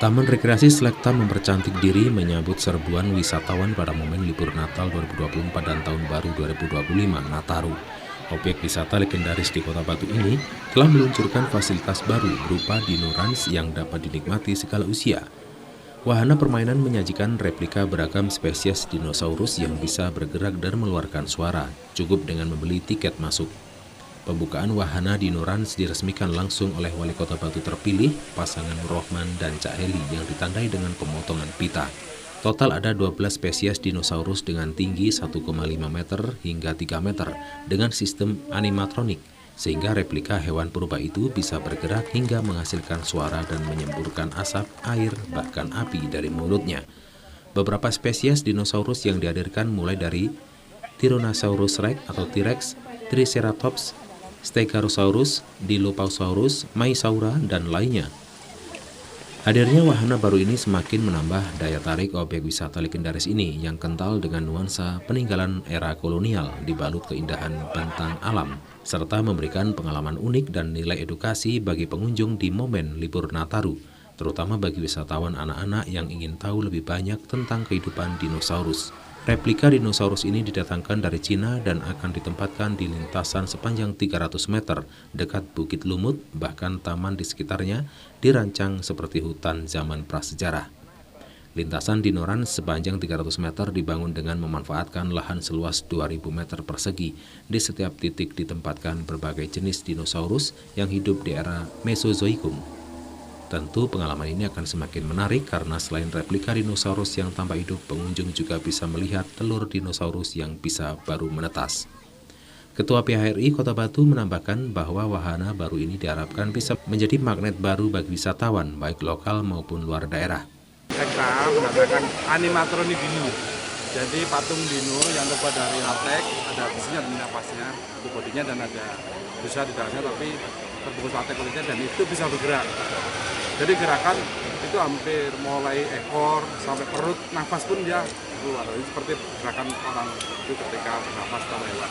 Taman Rekreasi Selekta mempercantik diri menyambut serbuan wisatawan pada momen libur Natal 2024 dan Tahun Baru 2025 Nataru. Objek wisata legendaris di Kota Batu ini telah meluncurkan fasilitas baru berupa Dino Ranch yang dapat dinikmati segala usia. Wahana permainan menyajikan replika beragam spesies dinosaurus yang bisa bergerak dan mengeluarkan suara, cukup dengan membeli tiket masuk. Pembukaan wahana Dino Ranch diresmikan langsung oleh Wali Kota Batu terpilih, pasangan Rohman dan Cak Heli yang ditandai dengan pemotongan pita. Total ada 12 spesies dinosaurus dengan tinggi 1,5 meter hingga 3 meter dengan sistem animatronik, sehingga replika hewan purba itu bisa bergerak hingga menghasilkan suara dan menyemburkan asap, air, bahkan api dari mulutnya. Beberapa spesies dinosaurus yang dihadirkan mulai dari Tyrannosaurus Rex atau T-Rex, Triceratops, Stegosaurus, Dilophosaurus, Maisaura, dan lainnya. Hadirnya wahana baru ini semakin menambah daya tarik objek wisata legendaris ini yang kental dengan nuansa peninggalan era kolonial dibalut keindahan bentang alam, serta memberikan pengalaman unik dan nilai edukasi bagi pengunjung di momen libur Nataru, terutama bagi wisatawan anak-anak yang ingin tahu lebih banyak tentang kehidupan dinosaurus. Replika dinosaurus ini didatangkan dari Cina dan akan ditempatkan di lintasan sepanjang 300 meter dekat Bukit Lumut, bahkan taman di sekitarnya dirancang seperti hutan zaman prasejarah. Lintasan Dino Ranch sepanjang 300 meter dibangun dengan memanfaatkan lahan seluas 2.000 meter persegi. Di setiap titik ditempatkan berbagai jenis dinosaurus yang hidup di era Mesozoikum. Tentu pengalaman ini akan semakin menarik karena selain replika dinosaurus yang tampak hidup, pengunjung juga bisa melihat telur dinosaurus yang bisa baru menetas. Ketua PHRI Kota Batu menambahkan bahwa wahana baru ini diharapkan bisa menjadi magnet baru bagi wisatawan, baik lokal maupun luar daerah. Mereka mengadakan animatronik dino. Jadi patung dino yang terbuat dari latex, ada besinya dan napasnya, itu bodinya dan ada busa di dalamnya, tapi terbungkus latex kulitnya dan itu bisa bergerak. Jadi gerakan itu hampir mulai ekor sampai perut, nafas pun dia keluar. Ini seperti gerakan orang itu ketika bernafas atau hewan.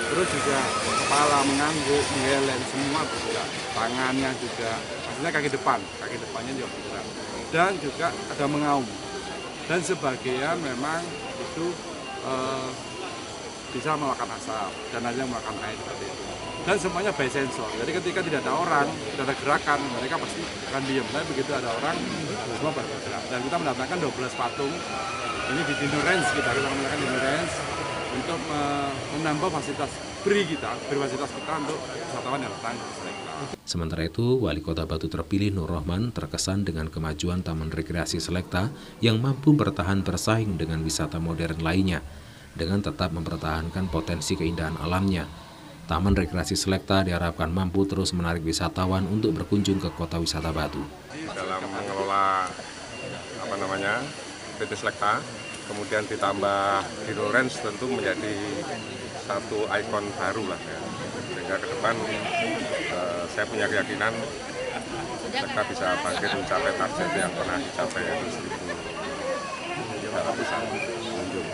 Terus juga kepala mengangguk, menggeleng, semua bergerak. Tangannya juga, maksudnya kaki depannya juga bergerak. Dan juga ada mengaum. Dan sebagian memang itu bisa melakukan asap dan ada yang melakukan air seperti itu. Dan semuanya by sensor. Jadi ketika tidak ada orang, tidak ada gerakan, mereka pasti akan diam. Tapi begitu ada orang, semua bergerak. Dan kita mendatangkan 12 patung. Ini di Dino Ranch kita mendatangkan Dino Ranch untuk menambah fasilitas beri fasilitas kita untuk wisatawan yang datang ke Selekta. Sementara itu, Wali Kota Batu terpilih Nur Rohman terkesan dengan kemajuan Taman Rekreasi Selekta yang mampu bertahan bersaing dengan wisata modern lainnya, dengan tetap mempertahankan potensi keindahan alamnya. Taman Rekreasi Selekta diharapkan mampu terus menarik wisatawan untuk berkunjung ke kota wisata Batu. Dalam mengelola PT Selekta, kemudian ditambah Dino Ranch tentu menjadi satu ikon baru lah ya. Sehingga ke depan saya punya keyakinan Selekta bisa bangkit mencapai target yang pernah dicapai yaitu 1.300-an pengunjung.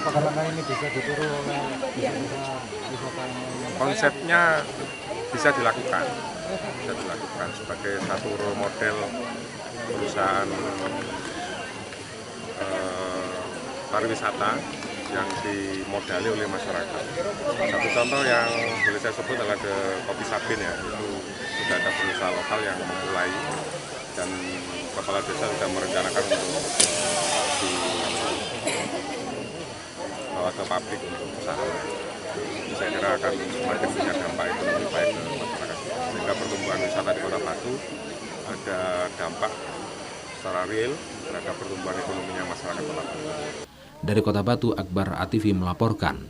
Apakah ini bisa ditiru oleh wisata? Konsepnya bisa dilakukan sebagai satu role model perusahaan pariwisata yang dimodali oleh masyarakat. Satu contoh yang boleh saya sebut adalah ke Kopi Sabin ya, itu sudah ada pengusaha lokal yang memulai dan kepala desa sudah merencanakan untuk ke pabrik untuk usaha. Saya kira akan semakin punya dampak ekonomi baik ke masyarakat. Sehingga pertumbuhan wisata di Kota Batu ada dampak secara real terhadap pertumbuhan ekonominya masyarakat Kota Batu. Dari Kota Batu, Akbar Atifi melaporkan.